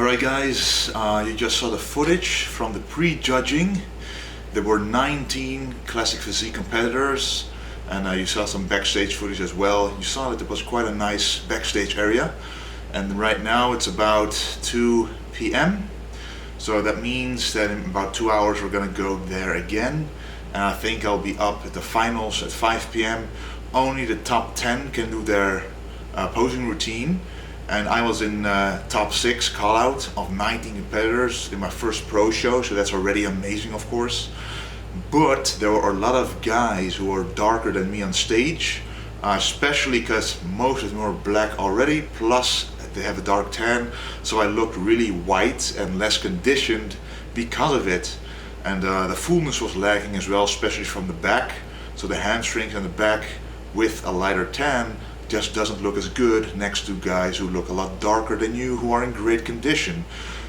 Alright guys, you just saw the footage from the pre-judging. There were 19 classic physique competitors, and you saw some backstage footage as well. You saw that there was quite a nice backstage area, and right now it's about 2 p.m. So that means that in about 2 hours we're gonna go there again, and I think I'll be up at the finals at 5 p.m. Only the top 10 can do their posing routine. And I was in top 6 call out of 19 competitors in my first pro show, so that's already amazing, of course. But there were a lot of guys who are darker than me on stage, especially because most of them were black already, plus they have a dark tan, so I looked really white and less conditioned because of it. And the fullness was lacking as well, especially from the back. So the hamstrings and the back with a lighter tan just doesn't look as good next to guys who look a lot darker than you, who are in great condition.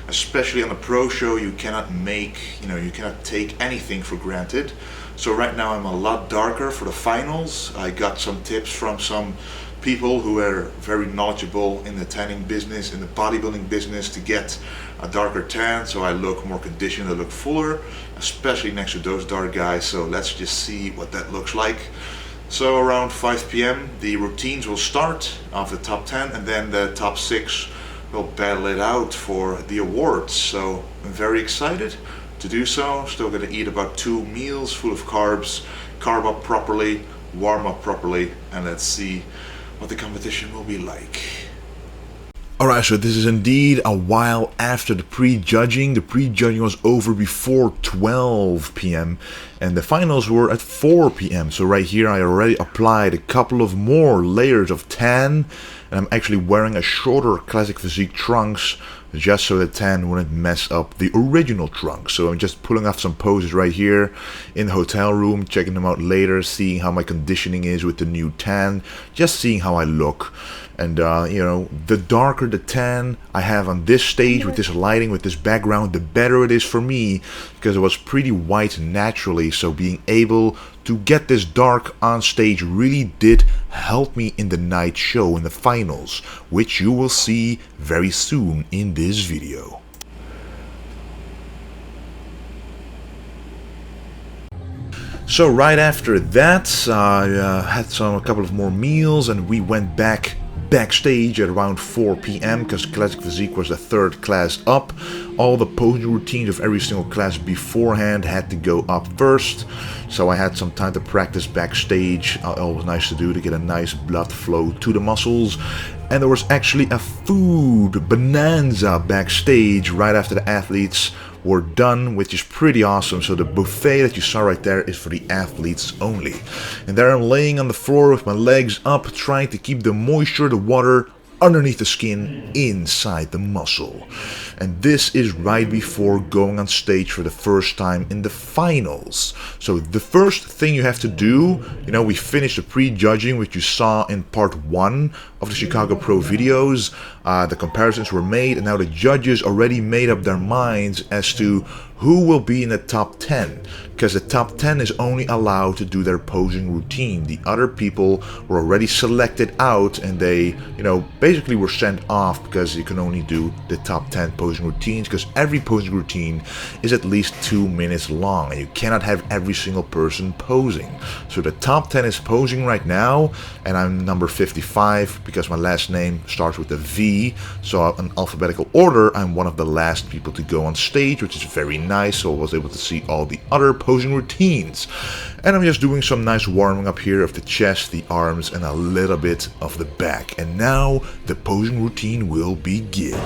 Especially on a pro show, you cannot you cannot take anything for granted. So right now I'm a lot darker for the finals. I got some tips from some people who are very knowledgeable in the tanning business, in the bodybuilding business, to get a darker tan, so I look more conditioned, I look fuller, especially next to those dark guys. So let's just see what that looks like. So around 5 p.m. the routines will start of the top 10, and then the top 6 will battle it out for the awards. So I'm very excited to do so. Still gonna eat about 2 meals full of carbs, carb up properly, warm up properly, and let's see what the competition will be like. Alright, so this is indeed a while after the pre-judging. The pre-judging was over before 12 p.m. and the finals were at 4 p.m. So right here I already applied a couple of more layers of tan, and I'm actually wearing a shorter classic physique trunks just so the tan wouldn't mess up the original trunks. So I'm just pulling off some poses right here in the hotel room, checking them out later, seeing how my conditioning is with the new tan, just seeing how I look. And the darker the tan I have on this stage with this lighting, with this background, the better it is for me, because it was pretty white naturally. So being able to get this dark on stage really did help me in the night show, in the finals, which you will see very soon in this video. So right after that I had a couple of more meals, and we went backstage at around 4 p.m. because Classic Physique was the 3rd class up. All the posing routines of every single class beforehand had to go up first, so I had some time to practice backstage. Always nice to do, to get a nice blood flow to the muscles. And there was actually a food bonanza backstage right after the athletes were done, which is pretty awesome. So the buffet that you saw right there is for the athletes only. And there I'm laying on the floor with my legs up, trying to keep the moisture, the water underneath the skin inside the muscle. And this is right before going on stage for the first time in the finals. So the first thing you have to do, we finished the pre-judging, which you saw in part 1 of the Chicago Pro videos. The comparisons were made, and now the judges already made up their minds as to who will be in the top 10, because the top 10 is only allowed to do their posing routine. The other people were already selected out, and they, basically were sent off because you can only do the top 10 posing routines, because every posing routine is at least 2 minutes long, and you cannot have every single person posing. So the top 10 is posing right now, and I'm number 55 because my last name starts with a V, so in alphabetical order I'm one of the last people to go on stage, which is very nice. So I was able to see all the other posing routines, and I'm just doing some nice warming up here of the chest, the arms, and a little bit of the back. And now the posing routine will begin.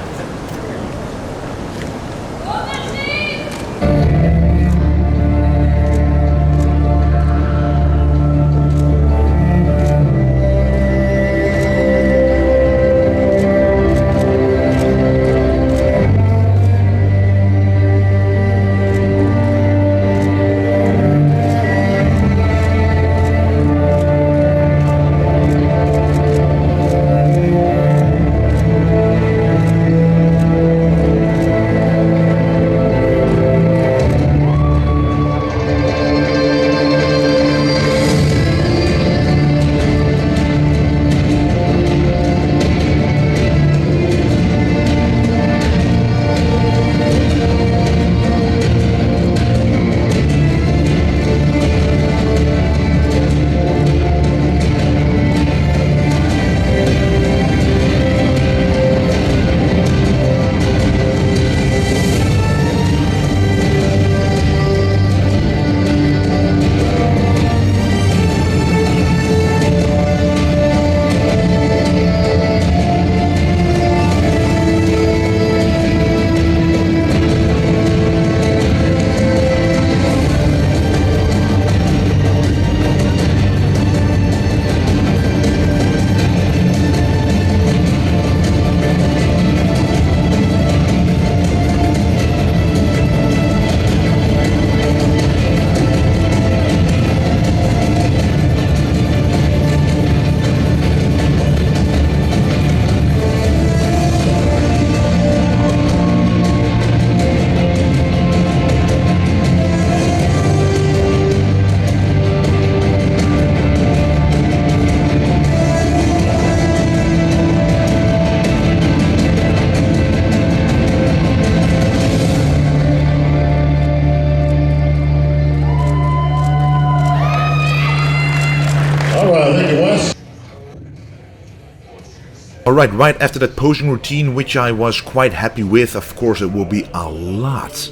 Alright, right after that posing routine, which I was quite happy with, of course it will be a lot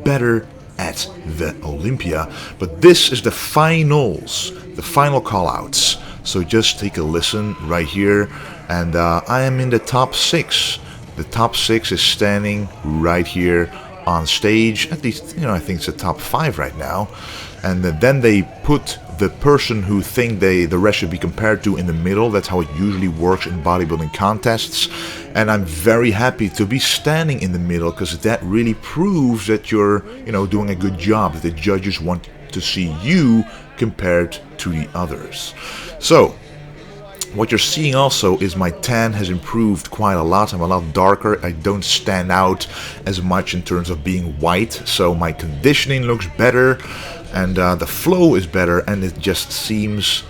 better at the Olympia. But this is the finals, the final call-outs. So just take a listen right here, and I am in the top 6. The top 6 is standing right here on stage. At least, I think it's the top 5 right now. And then they put the person who think the rest should be compared to in the middle. That's how it usually works in bodybuilding contests. And I'm very happy to be standing in the middle, because that really proves that you're, doing a good job, that the judges want to see you compared to the others. So, what you're seeing also is my tan has improved quite a lot. I'm a lot darker. I don't stand out as much in terms of being white. So my conditioning looks better, and the flow is better, and it just seems,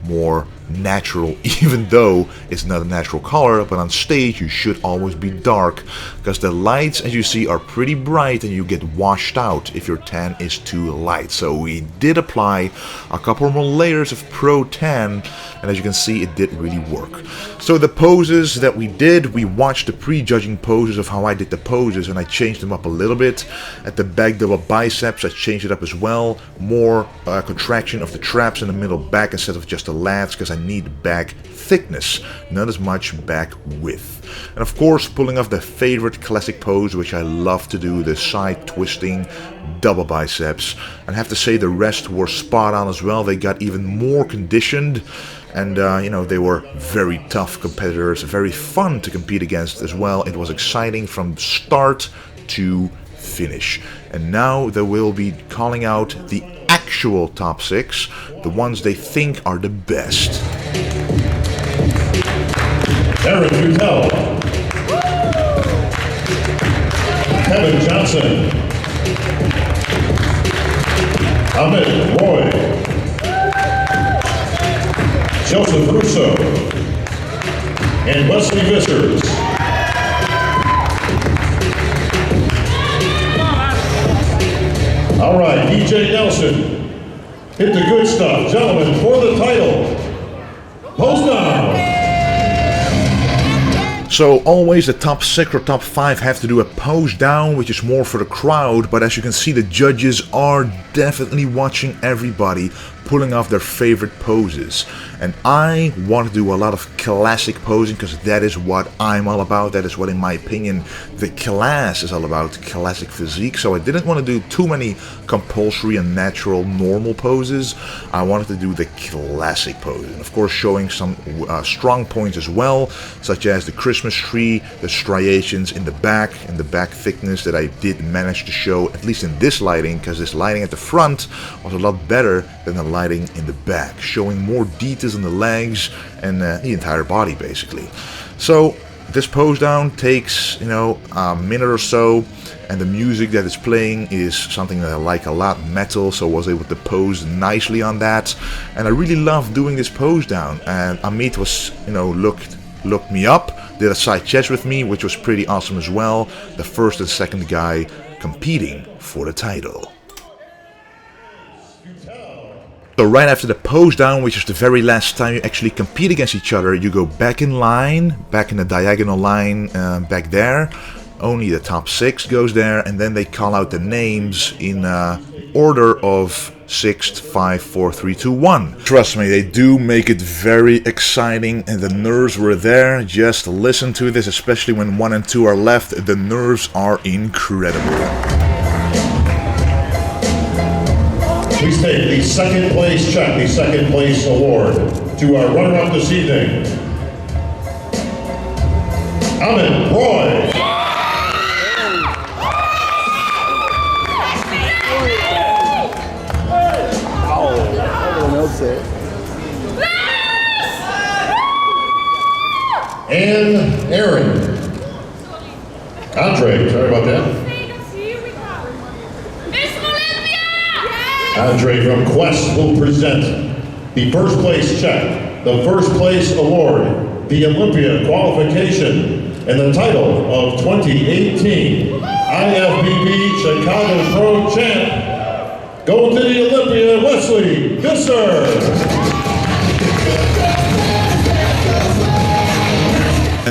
more natural, even though it's not a natural color. But on stage you should always be dark, because the lights, as you see, are pretty bright and you get washed out if your tan is too light. So we did apply a couple more layers of Pro Tan, and as you can see, it did really work. So the poses that we did, we watched the pre-judging poses of how I did the poses, and I changed them up a little bit. At the back double biceps, I changed it up as well. More contraction of the traps in the middle back instead of just the lats, because I need back thickness, not as much back width. And of course, pulling off the favorite classic pose, which I love to do, the side twisting double biceps. And I have to say the rest were spot on as well. They got even more conditioned, and they were very tough competitors, very fun to compete against as well. It was exciting from start to finish. And now they will be calling out the actual top 6, the ones they think are the best. Aaron Butel, Kevin Johnson, Amit Roy, Joseph Russo, and Wesley Vissers. All right, DJ Nelson, hit the good stuff. Gentlemen, for the title, pose down. So always the top 6 or top 5 have to do a pose down, which is more for the crowd, but as you can see, the judges are definitely watching everybody pulling off their favorite poses. And I want to do a lot of classic posing, because that is what I'm all about. That is what, in my opinion, the class is all about, classic physique. So I didn't want to do too many compulsory and natural normal poses. I wanted to do the classic poses, and of course showing some strong points as well, such as the Christmas tree, the striations in the back, and the back thickness that I did manage to show, at least in this lighting, because this lighting at the front was a lot better than the lighting in the back, showing more details in the legs and the entire body basically. So this pose down takes a minute or so, and the music that is playing is something that I like a lot, metal, so I was able to pose nicely on that, and I really love doing this pose down. And Amit was looked me up, did a side chest with me, which was pretty awesome as well, the first and second guy competing for the title. So right after the pose down, which is the very last time you actually compete against each other, you go back in line, back in the diagonal line, back there. Only the top 6 goes there, and then they call out the names in order of 6, 5, 4, 3, 2, 1. Trust me, they do make it very exciting, and the nerves were there. Just listen to this, especially when 1 and 2 are left. The nerves are incredible. Please take the second place check, the second place award to our runner-up this evening, Amit Roy. And Aaron. Andre, sorry about that. Andre from Quest will present the first place check, the first place award, the Olympia qualification, and the title of 2018 IFBB Chicago Pro Champ. Going to the Olympia, Wesley Vissers.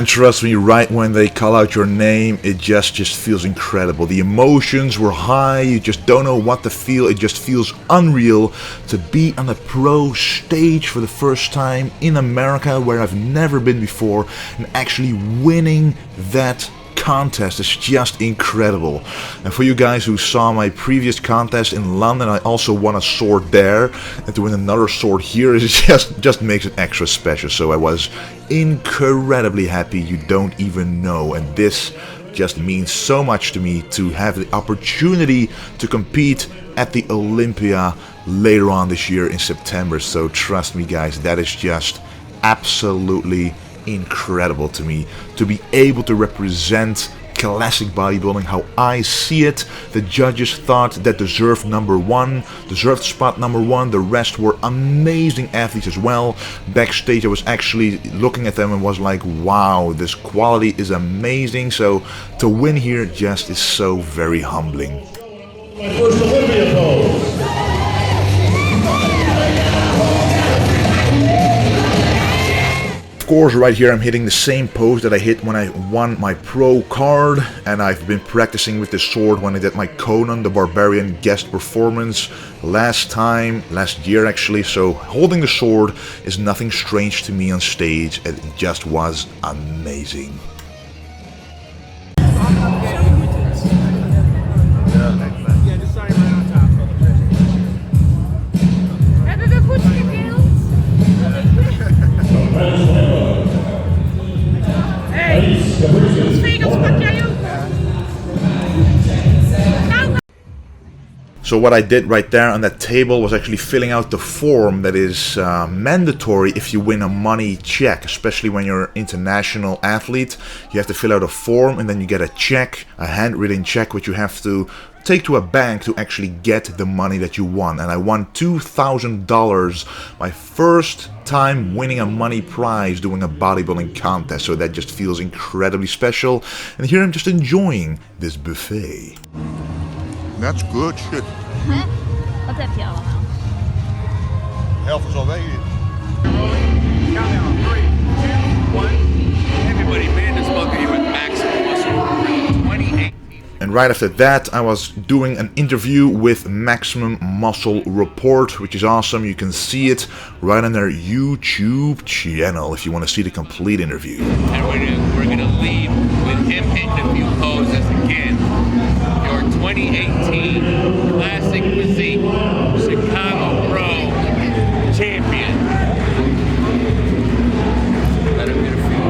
And trust me, right when they call out your name, it just feels incredible. The emotions were high, you just don't know what to feel. It just feels unreal to be on a pro stage for the first time in America, where I've never been before, and actually winning that contest is just incredible. And for you guys who saw my previous contest in London, I also won a sword there, and to win another sword here is just makes it extra special. So I was incredibly happy, you don't even know, and this just means so much to me to have the opportunity to compete at the Olympia later on this year in September. So trust me guys, that is just absolutely incredible to me, to be able to represent classic bodybuilding how I see it. The judges thought that deserved spot number one. The rest were amazing athletes as well. Backstage I was actually looking at them and was like, wow, this quality is amazing. So to win here just is so very humbling. My first Olympia pose. Of course, right here I'm hitting the same pose that I hit when I won my pro card, and I've been practicing with this sword when I did my Conan the Barbarian guest performance last year actually. So holding the sword is nothing strange to me on stage, and it just was amazing. So what I did right there on that table was actually filling out the form that is mandatory if you win a money check, especially when you're an international athlete. You have to fill out a form and then you get a check, a handwritten check, which you have to take to a bank to actually get the money that you won. And I won $2,000, my first time winning a money prize doing a bodybuilding contest, so that just feels incredibly special. And here I'm just enjoying this buffet. That's good shit. 我再撇了吗？ Helft is al weg hier. Countdown, 3, 2, 1. Everybody, Amanda spoke to you with Maximum Muscle 2018. And right after that, I was doing an interview with Maximum Muscle Report, which is awesome. You can see it right on their YouTube channel if you want to see the complete interview. And we're gonna leave with him hitting a few poses again. Your 2018 Classic Physique Chicago Pro Champion. Let him get a few.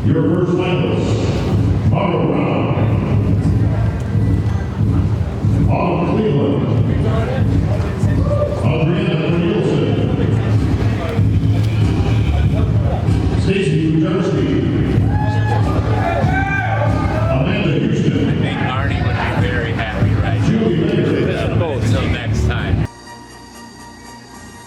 Your first finalist, Margo Brown, Autumn Cleveland, Adriana Nielsen, Stacy Bujarski, Amanda Houston. I think Arnie would be very happy, right? Until next time.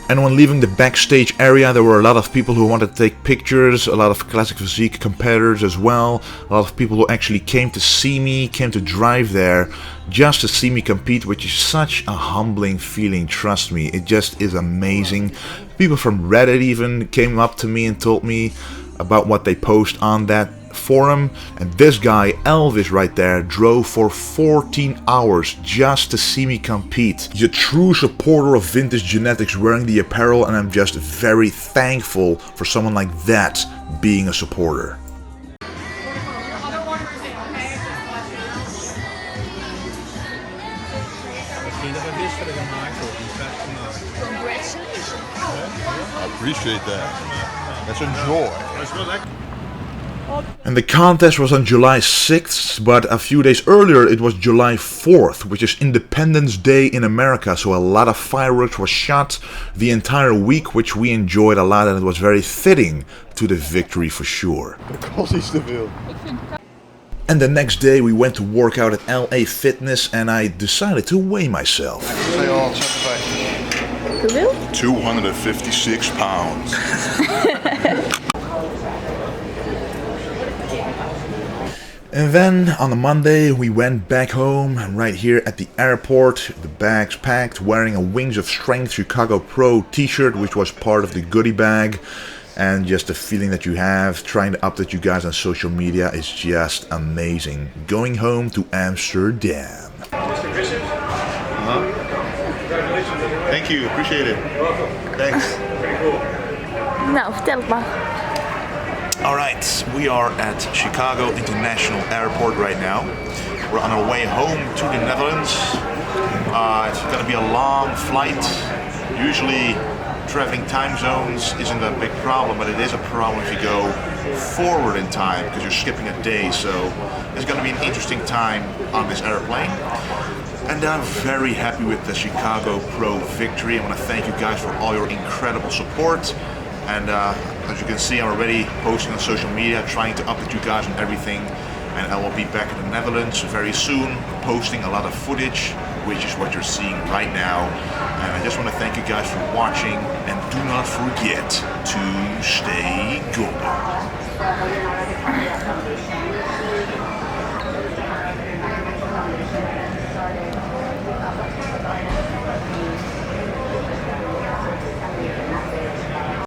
And when leaving the backstage area, there were a lot of people who wanted to take pictures, a lot of Classic Physique competitors as well, a lot of people who actually came to see me, came to drive there just to see me compete, which is such a humbling feeling, trust me, it just is amazing. People from Reddit even came up to me and told me about what they post on that forum, and this guy Elvis right there drove for 14 hours just to see me compete. He's a true supporter of vintage genetics, wearing the apparel, and I'm just very thankful for someone like that being a supporter. I appreciate that. Let's enjoy. And the contest was on July 6th, but a few days earlier it was July 4th, which is Independence Day in America, so a lot of fireworks were shot the entire week, which we enjoyed a lot, and it was very fitting to the victory for sure. And the next day we went to work out at LA Fitness, and I decided to weigh myself. 256 pounds. And then on the Monday we went back home, and right here at the airport, the bags packed, wearing a Wings of Strength Chicago Pro t-shirt, which was part of the goodie bag. And just the feeling that you have trying to update you guys on social media is just amazing. Going home to Amsterdam. Mr. Vissers? Congratulations on your win. Thank you, appreciate it. You're welcome. Thanks. Pretty cool. Nou, vertel het maar. Alright, we are at Chicago International Airport right now. We're on our way home to the Netherlands. It's going to be a long flight. Usually traveling time zones isn't a big problem, but it is a problem if you go forward in time because you're skipping a day. So it's going to be an interesting time on this airplane. And I'm very happy with the Chicago Pro victory. I want to thank you guys for all your incredible support. And as you can see, I'm already posting on social media, trying to update you guys on everything. And I will be back in the Netherlands very soon, posting a lot of footage, which is what you're seeing right now. And I just want to thank you guys for watching, and do not forget to stay golden.